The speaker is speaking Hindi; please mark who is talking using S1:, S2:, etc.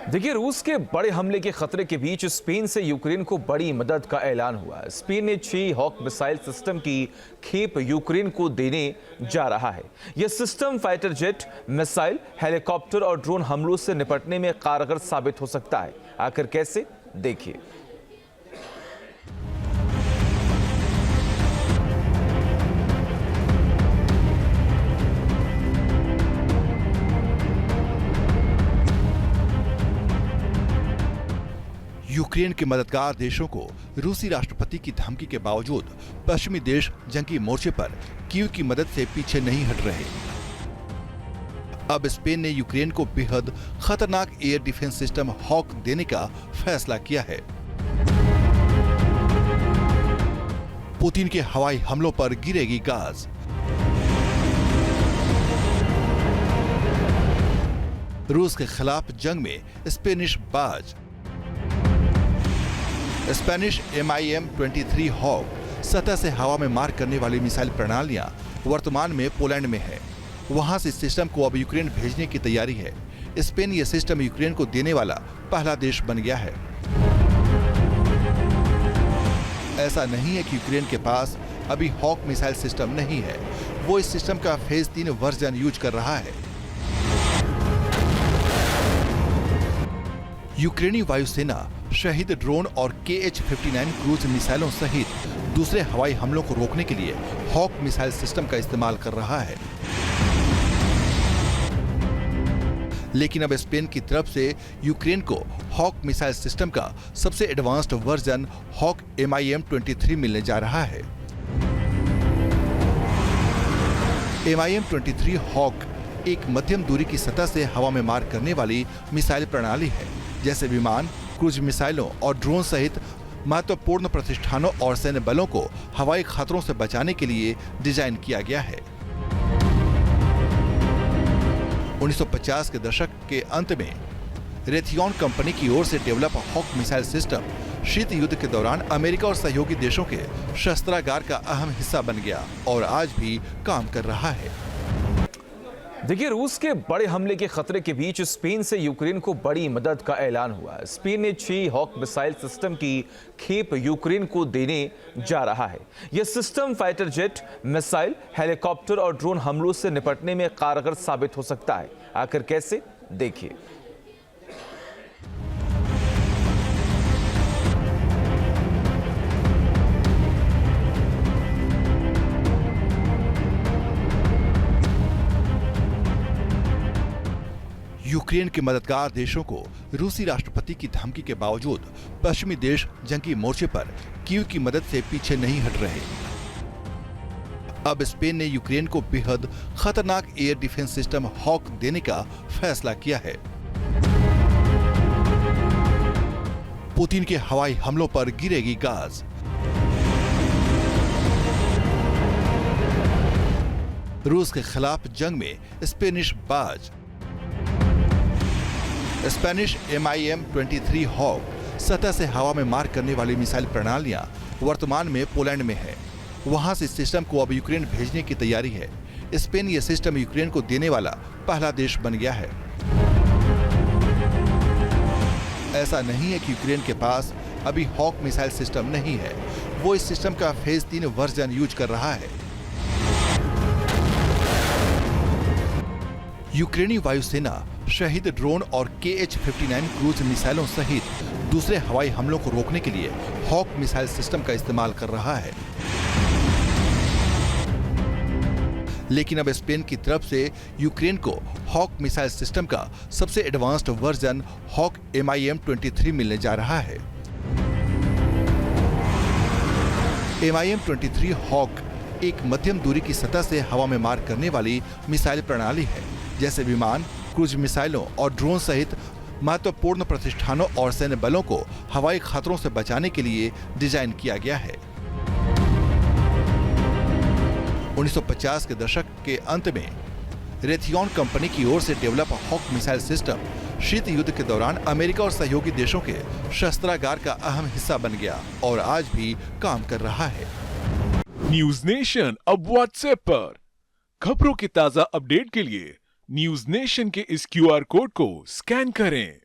S1: देखिए, रूस के बड़े हमले के खतरे के बीच स्पेन से यूक्रेन को बड़ी मदद का ऐलान हुआ। स्पेन ने 6 हॉक मिसाइल सिस्टम की खेप यूक्रेन को देने जा रहा है। यह system fighter jet, missile, helicopter और ड्रोन हमलों से निपटने में कारगर साबित हो सकता है। आखिर कैसे, देखिए।
S2: यूक्रेन के मददगार देशों को रूसी राष्ट्रपति की धमकी के बावजूद पश्चिमी देश जंगी मोर्चे पर कीव की मदद से पीछे नहीं हट रहे। अब स्पेन ने यूक्रेन को बेहद खतरनाक एयर डिफेंस सिस्टम हॉक देने का फैसला किया है। पुतिन के हवाई हमलों पर गिरेगी गाज। रूस के खिलाफ जंग में स्पेनिश बाज। स्पेनिश MIM-23 हॉक सतह से हवा में मार करने वाली मिसाइल प्रणालियां वर्तमान में पोलैंड में है। वहां से इस सिस्टम को अब यूक्रेन भेजने की तैयारी है। स्पेन यह सिस्टम यूक्रेन को देने वाला पहला देश बन गया है। ऐसा नहीं है कि यूक्रेन के पास अभी हॉक मिसाइल सिस्टम नहीं है। वो इस सिस्टम का फेज 3 वर्जन यूज कर रहा है। यूक्रेनी वायुसेना शहीद ड्रोन और KH-59 क्रूज मिसाइलों सहित दूसरे हवाई हमलों को रोकने के लिए हॉक मिसाइल सिस्टम का इस्तेमाल कर रहा है। लेकिन अब स्पेन की तरफ से यूक्रेन को हॉक मिसाइल सिस्टम का सबसे एडवांस्ड वर्जन हॉक MIM-23 मिलने जा रहा है। MIM-23 हॉक एक मध्यम दूरी की सतह से हवा में मार करने वाली मिसाइल प्रणाली है। जैसे विमान, क्रूज मिसाइलों और ड्रोन सहित महत्वपूर्ण प्रतिष्ठानों और सैन्य बलों को हवाई खतरों से बचाने के लिए डिजाइन किया गया है। 1950 के दशक के अंत में रेथियॉन कंपनी की ओर से डेवलप हॉक मिसाइल सिस्टम शीत युद्ध के दौरान अमेरिका और सहयोगी देशों के शस्त्रागार का अहम हिस्सा बन गया और आज भी काम कर रहा है।
S1: देखिए, रूस के बड़े हमले के खतरे के बीच स्पेन से यूक्रेन को बड़ी मदद का ऐलान हुआ। स्पेन ने 6 हॉक मिसाइल सिस्टम की खेप यूक्रेन को देने जा रहा है। यह system fighter jet, missile, helicopter और ड्रोन हमलों से निपटने में कारगर साबित हो सकता है। आखिर कैसे, देखिए।
S2: यूक्रेन के मददगार देशों को रूसी राष्ट्रपति की धमकी के बावजूद पश्चिमी देश जंगी मोर्चे पर कीव की मदद से पीछे नहीं हट रहे। अब स्पेन ने यूक्रेन को बेहद खतरनाक एयर डिफेंस सिस्टम हॉक देने का फैसला किया है। पुतिन के हवाई हमलों पर गिरेगी गाज। रूस के खिलाफ जंग में स्पेनिश बाज। स्पेनिश MIM-23 हॉक सतह से हवा में मार करने वाली मिसाइल प्रणालियां वर्तमान में पोलैंड में है। वहां से इस सिस्टम को अब यूक्रेन भेजने की तैयारी है। स्पेन यह सिस्टम यूक्रेन को देने वाला पहला देश बन गया है। ऐसा नहीं है कि यूक्रेन के पास अभी हॉक मिसाइल सिस्टम नहीं है। वो इस सिस्टम का फेज 3 वर्जन यूज कर रहा है। यूक्रेनी वायुसेना शहीद ड्रोन और KH-59 क्रूज मिसाइलों सहित दूसरे हवाई हमलों को रोकने के लिए हॉक मिसाइल सिस्टम का इस्तेमाल कर रहा है। लेकिन अब स्पेन की तरफ से यूक्रेन को हॉक मिसाइल सिस्टम का सबसे एडवांस्ड वर्जन हॉक MIM-23 मिलने जा रहा है। MIM-23 हॉक एक मध्यम दूरी की सतह से हवा में मार करने वाली मिसाइल प्रणाली है। जैसे विमान, क्रूज मिसाइलों और ड्रोन सहित महत्वपूर्ण प्रतिष्ठानों और सैन्य बलों को हवाई खतरों से बचाने के लिए डिजाइन किया गया है। 1950 के दशक के अंत में रेथियॉन कंपनी की ओर से डेवलप हॉक मिसाइल सिस्टम शीत युद्ध के दौरान अमेरिका और सहयोगी देशों के शस्त्रागार का अहम हिस्सा बन गया और आज भी काम कर रहा है।
S3: न्यूज नेशन अब व्हाट्सएप पर खबरों की ताजा अपडेट के लिए न्यूज नेशन के इस QR कोड को स्कैन करें।